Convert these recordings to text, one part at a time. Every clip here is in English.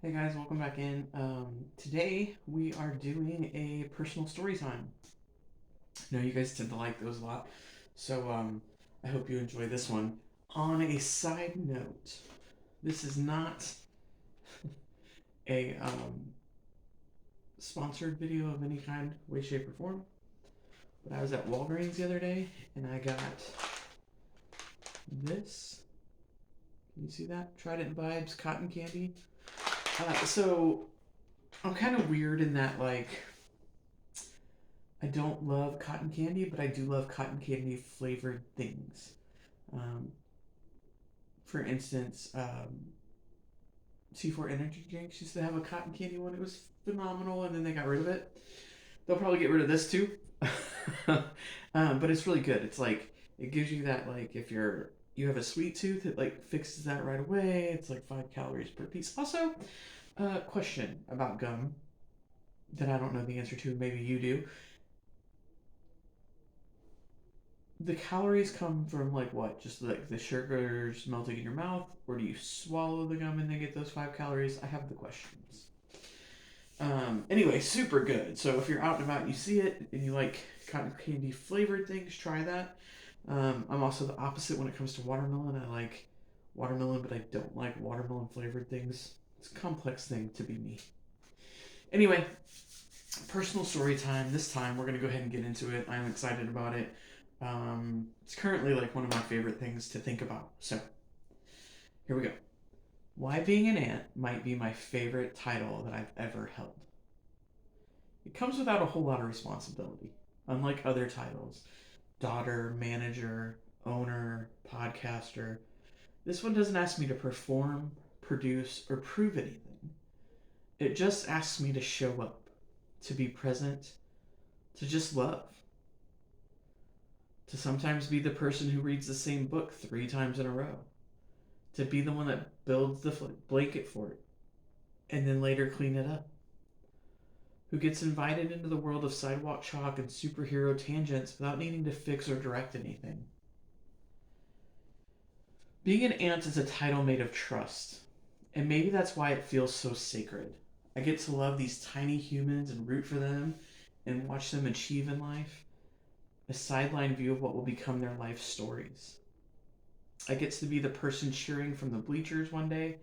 Hey guys, welcome back in. Today we are doing a personal story time. I know you guys tend to like those a lot, so I hope you enjoy this one. On a side note, this is not a sponsored video of any kind, way, shape, or form, but I was at Walgreens the other day and I got this. Can you see that? Trident Vibes cotton candy. So I'm kind of weird in that, like, I don't love cotton candy, but I do love cotton candy flavored things. Um, for instance, C4 energy drinks used to have a cotton candy one. It was phenomenal, and then they got rid of it. They'll probably get rid of this too. But it's really good. It's like it gives you that, like, if you have a sweet tooth, it like fixes that right away. It's like 5 calories per piece. Also, question about gum that I don't know the answer to. Maybe you do. The calories come from like what? Just like the sugars melting in your mouth, or do you swallow the gum and then get those 5 calories? I have the questions. Anyway, super good. So if you're out and about and you see it and you like cotton candy flavored things, try that. I'm also the opposite when it comes to watermelon. I like watermelon, but I don't like watermelon flavored things. It's a complex thing to be me. Anyway, personal story time. This time we're gonna go ahead and get into it. I'm excited about it. It's currently like one of my favorite things to think about. So here we go. Why being an ant might be my favorite title that I've ever held. It comes without a whole lot of responsibility, unlike other titles: daughter, manager, owner, podcaster. This one doesn't ask me to perform, produce, or prove anything. It just asks me to show up, to be present, to just love, to sometimes be the person who reads the same book 3 times in a row, to be the one that builds the blanket for it and then later clean it up, who gets invited into the world of sidewalk chalk and superhero tangents without needing to fix or direct anything. Being an ant is a title made of trust, and maybe that's why it feels so sacred. I get to love these tiny humans and root for them and watch them achieve in life, a sideline view of what will become their life stories. I get to be the person cheering from the bleachers one day,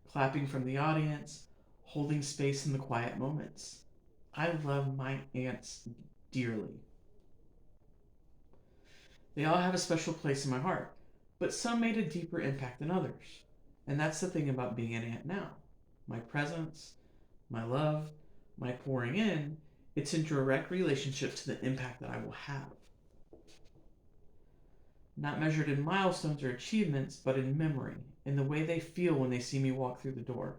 clapping from the audience, holding space in the quiet moments. I love my ants dearly. They all have a special place in my heart, but some made a deeper impact than others. And that's the thing about being an ant now. My presence, my love, my pouring in, it's in direct relationship to the impact that I will have. Not measured in milestones or achievements, but in memory, in the way they feel when they see me walk through the door,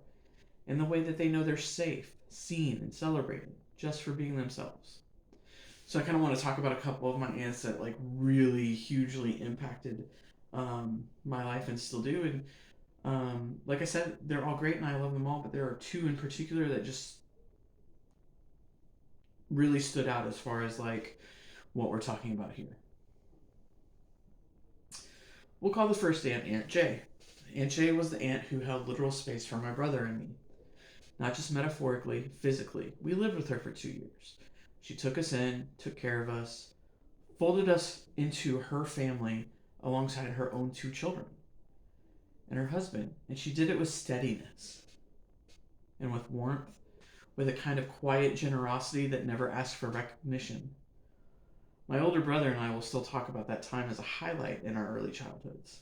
in the way that they know they're safe, seen, and celebrated just for being themselves. So I kind of want to talk about a couple of my aunts that like really hugely impacted my life and still do. And like I said, they're all great and I love them all, but there are two in particular that just really stood out as far as like what we're talking about here. We'll call the first aunt Aunt Jay. Aunt Jay was the aunt who held literal space for my brother and me. Not just metaphorically, physically. We lived with her for 2 years. She took us in, took care of us, folded us into her family alongside her own 2 children and her husband. And she did it with steadiness and with warmth, with a kind of quiet generosity that never asked for recognition. My older brother and I will still talk about that time as a highlight in our early childhoods.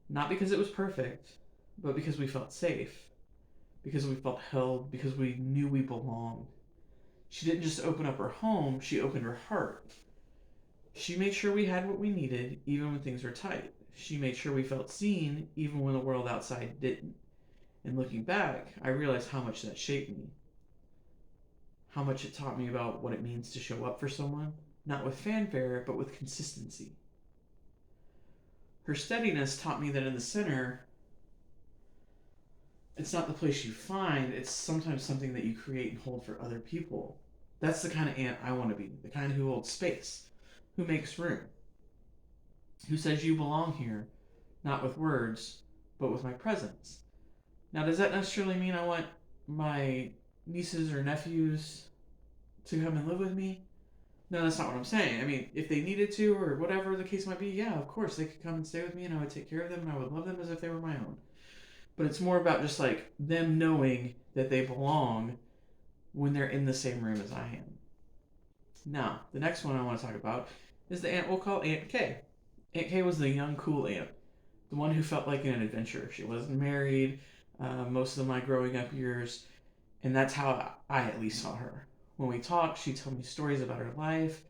Not because it was perfect, but because we felt safe, because we felt held, because we knew we belonged. She didn't just open up her home, she opened her heart. She made sure we had what we needed, even when things were tight. She made sure we felt seen, even when the world outside didn't. And looking back, I realized how much that shaped me. How much it taught me about what it means to show up for someone, not with fanfare, but with consistency. Her steadiness taught me that in the center, it's not the place you find, it's sometimes something that you create and hold for other people. That's the kind of aunt I want to be, the kind who holds space, who makes room, who says you belong here, not with words, but with my presence. Now, does that necessarily mean I want my nieces or nephews to come and live with me? No, that's not what I'm saying. I mean, if they needed to or whatever the case might be, yeah, of course they could come and stay with me and I would take care of them and I would love them as if they were my own. But it's more about just like them knowing that they belong when they're in the same room as I am. Now, the next one I want to talk about is the aunt we'll call Aunt Kay. Aunt Kay was the young, cool aunt, the one who felt like an adventurer. She wasn't married most of my growing up years, and that's how I at least saw her. When we talked, she'd tell me stories about her life,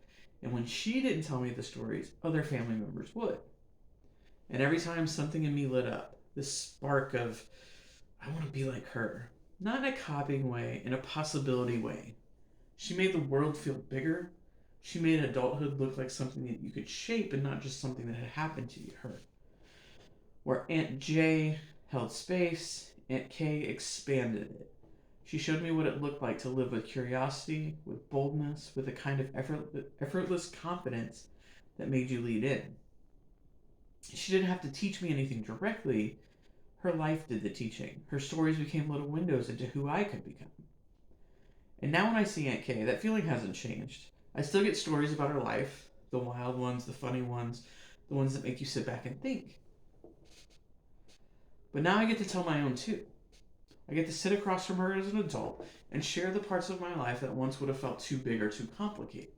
and when she didn't tell me the stories, other family members would. And every time something in me lit up, this spark of, I want to be like her. Not in a copying way, in a possibility way. She made the world feel bigger. She made adulthood look like something that you could shape and not just something that had happened to her. Where Aunt J held space, Aunt K expanded it. She showed me what it looked like to live with curiosity, with boldness, with a kind of effortless confidence that made you lead in. She didn't have to teach me anything directly. Her life did the teaching. Her stories became little windows into who I could become. And now when I see Aunt Kay, that feeling hasn't changed. I still get stories about her life, the wild ones, the funny ones, the ones that make you sit back and think. But now I get to tell my own too. I get to sit across from her as an adult and share the parts of my life that once would have felt too big or too complicated.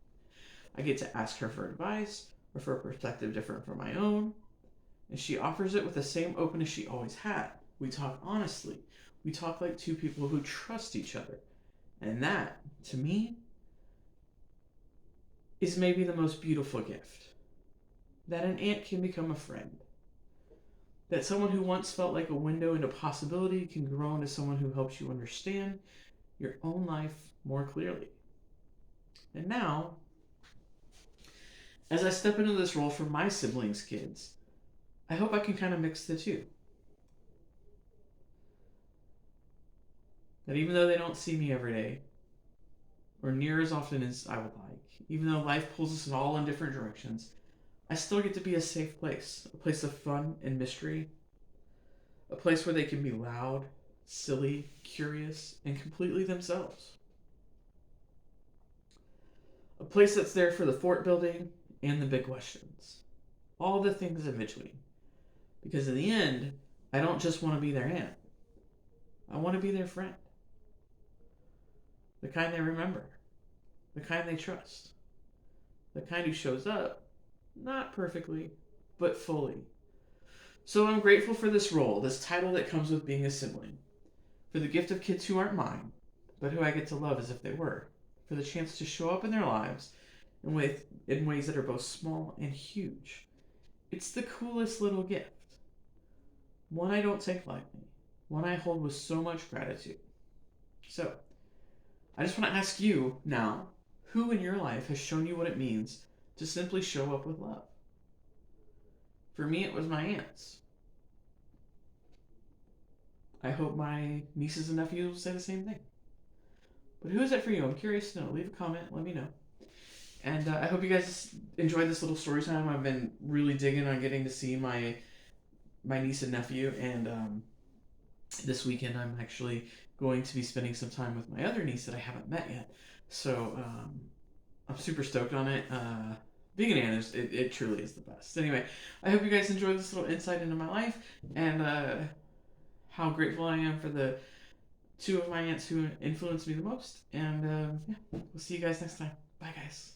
I get to ask her for advice or for a perspective different from my own, and she offers it with the same openness she always had. We talk honestly. We talk like two people who trust each other. And that, to me, is maybe the most beautiful gift. That an aunt can become a friend. That someone who once felt like a window into possibility can grow into someone who helps you understand your own life more clearly. And now, as I step into this role for my siblings' kids, I hope I can kind of mix the two. That even though they don't see me every day, or near as often as I would like, even though life pulls us all in different directions, I still get to be a safe place, a place of fun and mystery, a place where they can be loud, silly, curious, and completely themselves. A place that's there for the fort building and the big questions. All the things in between. Because in the end, I don't just want to be their aunt. I want to be their friend. The kind they remember. The kind they trust. The kind who shows up, not perfectly, but fully. So I'm grateful for this role, this title that comes with being a sibling. For the gift of kids who aren't mine, but who I get to love as if they were. For the chance to show up in their lives in ways that are both small and huge. It's the coolest little gift. One I don't take lightly. One I hold with so much gratitude. So, I just want to ask you now, who in your life has shown you what it means to simply show up with love? For me, it was my aunts. I hope my nieces and nephews will say the same thing. But who is it for you? I'm curious to know. Leave a comment. Let me know. And I hope you guys enjoyed this little story time. I've been really digging on getting to see my niece and nephew. And this weekend, I'm actually going to be spending some time with my other niece that I haven't met yet. So I'm super stoked on it. Being an aunt, it truly is the best. Anyway, I hope you guys enjoyed this little insight into my life and how grateful I am for the two of my aunts who influenced me the most. And yeah, we'll see you guys next time. Bye, guys.